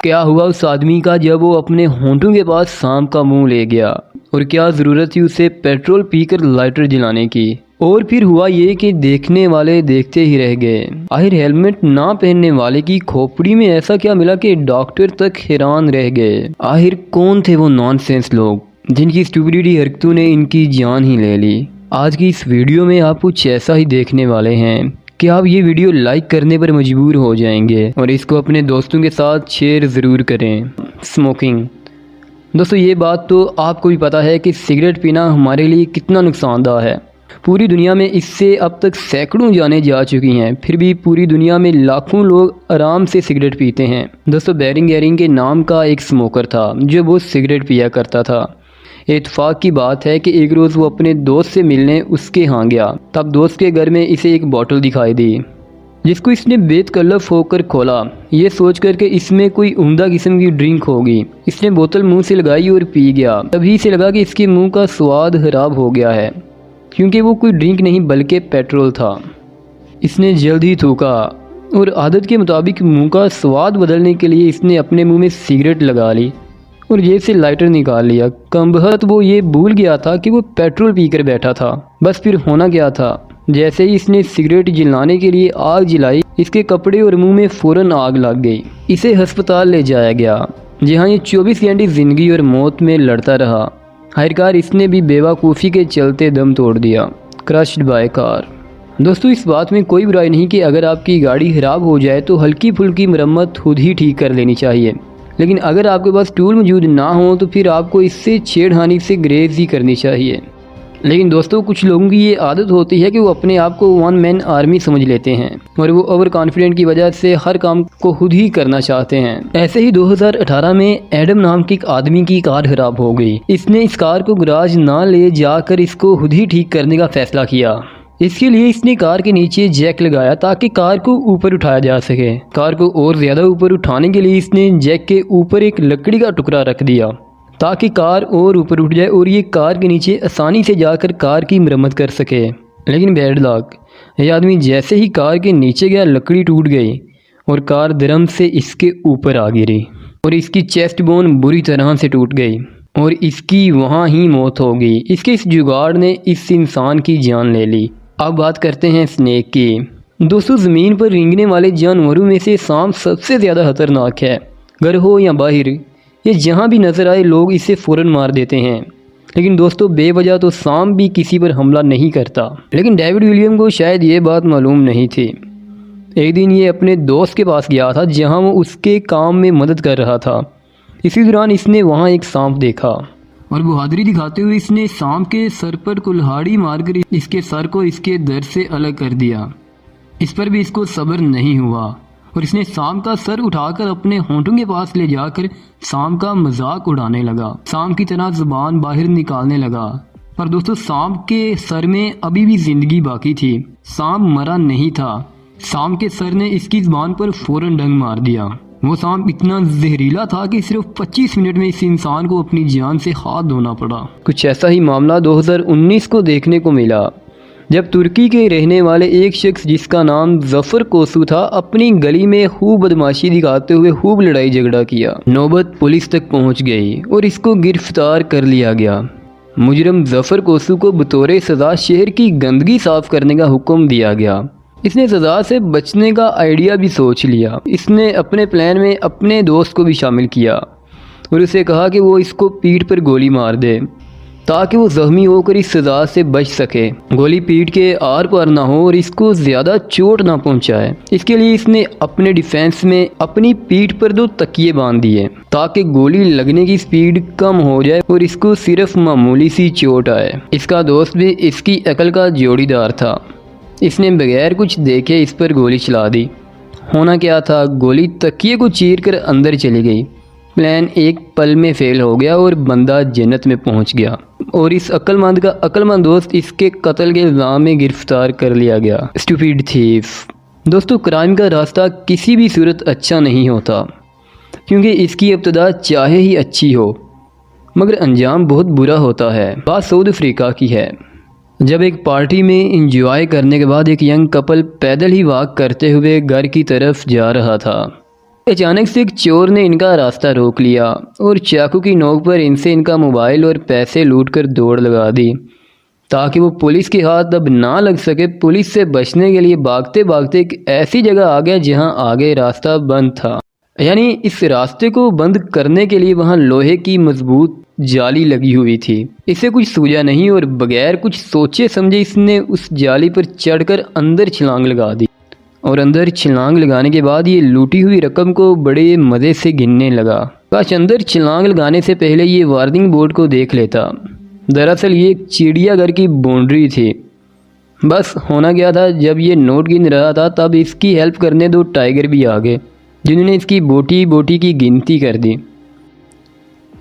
क्या हुआ उस आदमी का जब वो अपने होंठों के पास सांप का मुंह ले गया, और क्या ज़रूरत थी उसे पेट्रोल पीकर लाइटर जलाने की। और फिर हुआ ये कि देखने वाले देखते ही रह गए। आखिर हेलमेट ना पहनने वाले की खोपड़ी में ऐसा क्या मिला कि डॉक्टर तक हैरान रह गए। आखिर कौन थे वो नॉनसेंस लोग जिनकी स्टूपिडिटी हरकतों ने इनकी जान ही ले ली। आज की इस वीडियो में आप कुछ ऐसा ही देखने वाले हैं कि आप ये वीडियो लाइक करने पर मजबूर हो जाएंगे और इसको अपने दोस्तों के साथ शेयर ज़रूर करें। स्मोकिंग। दोस्तों ये बात तो आपको भी पता है कि सिगरेट पीना हमारे लिए कितना नुकसानदाह है। पूरी दुनिया में इससे अब तक सैकड़ों जानें जा चुकी हैं, फिर भी पूरी दुनिया में लाखों लोग आराम से सिगरेट पीते हैं। दोस्तों बेरिंग एरिंग के नाम का एक स्मोकर था जो वो सिगरेट पिया करता था। इत्तेफाक की बात है कि एक रोज़ वो अपने दोस्त से मिलने उसके यहाँ गया, तब दोस्त के घर में इसे एक बोतल दिखाई दी जिसको इसने बेतकल्लफ होकर खोला, ये सोच कर के इसमें कोई उम्दा किस्म की ड्रिंक होगी। इसने बोतल मुंह से लगाई और पी गया। तभी इसे लगा कि इसके मुंह का स्वाद खराब हो गया है, क्योंकि वो कोई ड्रिंक नहीं बल्कि पेट्रोल था। इसने जल्द ही थूका और आदत के मुताबिक मुंह का स्वाद बदलने के लिए इसने अपने मुंह में सिगरेट लगा ली और जेब से लाइटर निकाल लिया। कमबख्त वो ये भूल गया था कि वो पेट्रोल पीकर बैठा था। बस फिर होना क्या था, जैसे ही इसने सिगरेट जलाने के लिए आग जलाई, इसके कपड़े और मुंह में फ़ौरन आग लग गई। इसे अस्पताल ले जाया गया, जहां ये 24 घंटे ज़िंदगी और मौत में लड़ता रहा। आखिरकार इसने भी बेवकूफ़ी के चलते दम तोड़ दिया, क्रश्ड बाय कार। दोस्तों इस बात में कोई बुराई नहीं कि अगर आपकी गाड़ी ख़राब हो जाए तो हल्की फुल्की मरम्मत खुद ही ठीक कर लेनी चाहिए, लेकिन अगर आपके पास टूल मौजूद ना हो तो फिर आपको इससे छेड़खानी से ग्रेज ही करनी चाहिए। लेकिन दोस्तों कुछ लोगों की ये आदत होती है कि वो अपने आप को वन मैन आर्मी समझ लेते हैं और वो ओवर कॉन्फिडेंट की वजह से हर काम को खुद ही करना चाहते हैं। ऐसे ही 2018 में एडम नाम के एक आदमी की कार खराब हो गई। इसने इस कार को गराज ना ले जाकर इसको खुद ही ठीक करने का फैसला किया। इसके लिए इसने कार के नीचे जैक लगाया ताकि कार को ऊपर उठाया जा सके। कार को और ज़्यादा ऊपर उठाने के लिए इसने जैक के ऊपर एक लकड़ी का टुकड़ा रख दिया ताकि कार और ऊपर उठ जाए और ये कार के नीचे आसानी से जाकर कार की मरम्मत कर सके। लेकिन बैड लक, ये आदमी जैसे ही कार के नीचे गया लकड़ी टूट गई और कार धर्म से इसके ऊपर आ गिरी और इसकी चेस्ट बोन बुरी तरह से टूट गई और इसकी वहाँ ही मौत हो गई। इसके इस जुगाड़ ने इस इंसान की जान ले ली। अब बात करते हैं स्नेक की। दोस्तों ज़मीन पर रेंगने वाले जानवरों में से सांप सबसे ज़्यादा खतरनाक है। घर हो या बाहर, ये जहाँ भी नज़र आए लोग इसे फ़ौरन मार देते हैं। लेकिन दोस्तों बेवजह तो सांप भी किसी पर हमला नहीं करता। लेकिन डेविड विलियम को शायद ये बात मालूम नहीं थी। एक दिन ये अपने दोस्त के पास गया था जहाँ वो उसके काम में मदद कर रहा था। इसी दौरान इसने वहाँ एक सांप देखा और बहादुरी दिखाते हुए इसने सांप के सर पर कुल्हाड़ी मारकर इसके सर को इसके दर से अलग कर दिया। इस पर भी इसको सब्र नहीं हुआ और इसने सांप का सर उठाकर अपने होंठों के पास ले जाकर सांप का मजाक उड़ाने लगा, सांप की तरह जुबान बाहर निकालने लगा। पर दोस्तों सांप के सर में अभी भी जिंदगी बाकी थी। सांप मरा नहीं था। सांप के सर ने इसकी जुबान पर फौरन डंग मार दिया। वो सांप इतना जहरीला था कि सिर्फ 25 मिनट में इस इंसान को अपनी जान से हाथ धोना पड़ा। कुछ ऐसा ही मामला 2019 को देखने को मिला, जब तुर्की के रहने वाले एक शख्स जिसका नाम जफर कोसू था अपनी गली में खूब बदमाशी दिखाते हुए खूब लड़ाई झगड़ा किया। नौबत पुलिस तक पहुंच गई और इसको गिरफ्तार कर लिया गया। मुजरिम जफर कोसू को बतौर सज़ा शहर की गंदगी साफ करने का हुक्म दिया गया। इसने सज़ा से बचने का आइडिया भी सोच लिया। इसने अपने प्लान में अपने दोस्त को भी शामिल किया और उसे कहा कि वो इसको पीठ पर गोली मार दे ताकि वो ज़ख्मी होकर इस सज़ा से बच सके, गोली पीठ के आर पार ना हो और इसको ज़्यादा चोट ना पहुंचाए। इसके लिए इसने अपने डिफेंस में अपनी पीठ पर 2 तकिए बांध दिए ताकि गोली लगने की स्पीड कम हो जाए और इसको सिर्फ मामूली सी चोट आए। इसका दोस्त भी इसकी अकल का जोड़ीदार था। इसने बगैर कुछ देखे इस पर गोली चला दी। होना क्या था, गोली तकिए को चीर कर अंदर चली गई। प्लान एक पल में फेल हो गया और बंदा जन्नत में पहुंच गया और इस अक्लमंद का अक्लमंद दोस्त इसके कत्ल के इल्ज़ाम में गिरफ्तार कर लिया गया। Stupid thief. दोस्तों क्राइम का रास्ता किसी भी सूरत अच्छा नहीं होता, क्योंकि इसकी इब्तिदा चाहे ही अच्छी हो मगर अंजाम बहुत बुरा होता है। बात साउथ अफ्रीका की है, जब एक पार्टी में एंजॉय करने के बाद एक यंग कपल पैदल ही वॉक करते हुए घर की तरफ जा रहा था। अचानक से एक चोर ने इनका रास्ता रोक लिया और चाकू की नोक पर इनसे इनका मोबाइल और पैसे लूटकर दौड़ लगा दी ताकि वो पुलिस के हाथ अब ना लग सके। पुलिस से बचने के लिए भागते भागते एक ऐसी जगह आ गया जहां आगे रास्ता बंद था, यानी इस रास्ते को बंद करने के लिए वहां लोहे की मजबूत जाली लगी हुई थी। इसे कुछ सूझा नहीं और बगैर कुछ सोचे समझे इसने उस जाली पर चढ़कर अंदर छलांग लगा दी और अंदर छलांग लगाने के बाद ये लूटी हुई रकम को बड़े मज़े से गिनने लगा। काश अंदर छलांग लगाने से पहले ये वार्निंग बोर्ड को देख लेता। दरअसल ये एक चिड़ियाघर की बाउंड्री थी। बस होना क्या था, जब ये नोट गिन रहा था तब इसकी हेल्प करने दो टाइगर भी आ गए जिन्होंने इसकी बोटी बोटी की गिनती कर दी।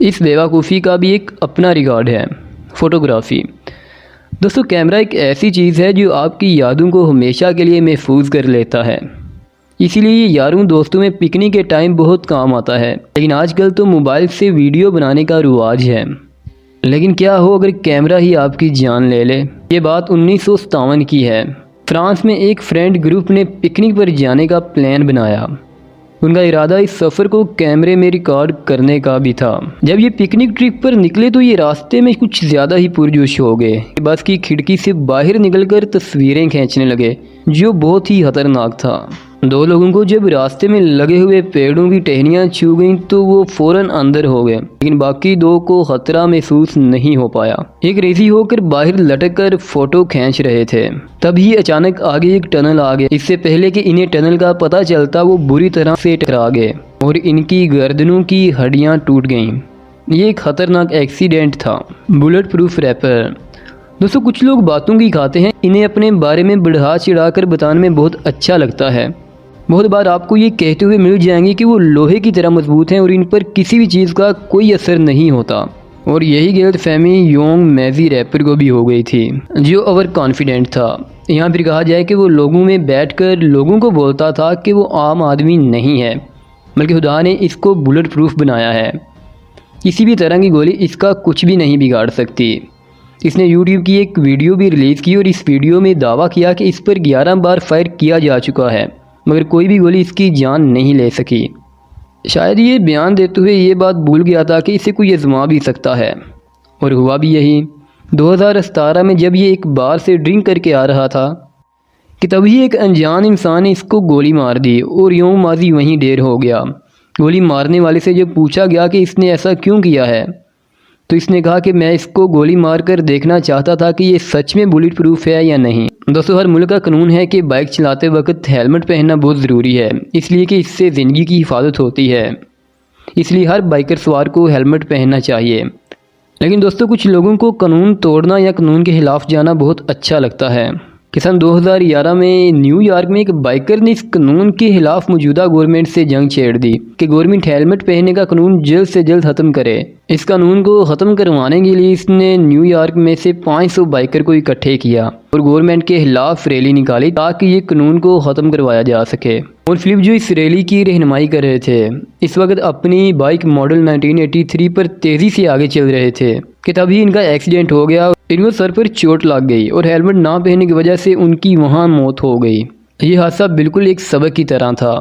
इस बेवकूफ़ी का भी एक अपना रिकॉर्ड है, फ़ोटोग्राफ़ी। दोस्तों, कैमरा एक ऐसी चीज़ है जो आपकी यादों को हमेशा के लिए महफूज कर लेता है। इसीलिए ये यारों दोस्तों में पिकनिक के टाइम बहुत काम आता है। लेकिन आजकल तो मोबाइल से वीडियो बनाने का रिवाज है। लेकिन क्या हो अगर कैमरा ही आपकी जान ले ले। ये बात 1957 की है। फ्रांस में एक फ्रेंड ग्रुप ने पिकनिक पर जाने का प्लान बनाया। उनका इरादा इस सफ़र को कैमरे में रिकॉर्ड करने का भी था। जब ये पिकनिक ट्रिप पर निकले तो ये रास्ते में कुछ ज़्यादा ही पुरजोश हो गए। बस की खिड़की से बाहर निकलकर तस्वीरें खींचने लगे जो बहुत ही खतरनाक था। दो लोगों को जब रास्ते में लगे हुए पेड़ों की टहनियाँ छू गईं तो वो फ़ौरन अंदर हो गए, लेकिन बाकी दो को खतरा महसूस नहीं हो पाया। एक रेसी होकर बाहर लटक कर फोटो खींच रहे थे। तभी अचानक आगे एक टनल आ गया। इससे पहले कि इन्हें टनल का पता चलता वो बुरी तरह से टकरा गए और इनकी गर्दनों की हड्डियाँ टूट गईं। ये एक खतरनाक एक्सीडेंट था। Bullet proof rapper. दोस्तों, कुछ लोग बातों की खाते हैं, इन्हें अपने बारे में बढ़ा चढ़ाकर बताने में बहुत अच्छा लगता है। बहुत बार आपको ये कहते हुए मिल जाएंगे कि वो लोहे की तरह मजबूत हैं और इन पर किसी भी चीज़ का कोई असर नहीं होता। और यही गलतफहमी योंग मैजी रैपर को भी हो गई थी जो ओवर कॉन्फिडेंट था। यहाँ फिर कहा जाए कि वो लोगों में बैठकर लोगों को बोलता था कि वो आम आदमी नहीं है, बल्कि खुदा ने इसको बुलेट प्रूफ बनाया है। किसी भी तरह की गोली इसका कुछ भी नहीं बिगाड़ सकती। इसने यूट्यूब की एक वीडियो भी रिलीज़ की और इस वीडियो में दावा किया कि इस पर 11 बार फायर किया जा चुका है, मगर कोई भी गोली इसकी जान नहीं ले सकी। शायद ये बयान देते हुए ये बात भूल गया था कि इसे कोई आजमा भी सकता है, और हुआ भी यही। 2017 में जब ये एक बार से ड्रिंक करके आ रहा था कि तभी एक अनजान इंसान ने इसको गोली मार दी और यूं माजी वहीं ढेर हो गया। गोली मारने वाले से जब पूछा गया कि इसने ऐसा क्यों किया है तो इसने कहा कि मैं इसको गोली मारकर देखना चाहता था कि ये सच में बुलेट प्रूफ है या नहीं। दोस्तों, हर मुल्क का कानून है कि बाइक चलाते वक्त हेलमेट पहनना बहुत ज़रूरी है, इसलिए कि इससे ज़िंदगी की हिफाजत होती है। इसलिए हर बाइकर सवार को हेलमेट पहनना चाहिए। लेकिन दोस्तों, कुछ लोगों को कानून तोड़ना या कानून के खिलाफ जाना बहुत अच्छा लगता है। कि सन 2011 में न्यूयॉर्क में एक बाइकर ने इस कानून के खिलाफ मौजूदा गवर्नमेंट से जंग छेड़ दी कि गवर्नमेंट हेलमेट पहनने का कानून जल्द से जल्द ख़त्म करे। इस कानून को ख़त्म करवाने के लिए इसने न्यूयॉर्क में से 500 बाइकर को इकट्ठे किया और गवर्नमेंट के खिलाफ रैली निकाली ताकि ये कानून को ख़त्म करवाया जा सके। और फिलिप जो इस रैली की रहनुमाई कर रहे थे, इस वक्त अपनी बाइक मॉडल 1983 पर तेज़ी से आगे चल रहे थे कि तभी इनका एक्सीडेंट हो गया। इनको सर पर चोट लग गई और हेलमेट ना पहनने की वजह से उनकी वहाँ मौत हो गई। ये हादसा बिल्कुल एक सबक की तरह था।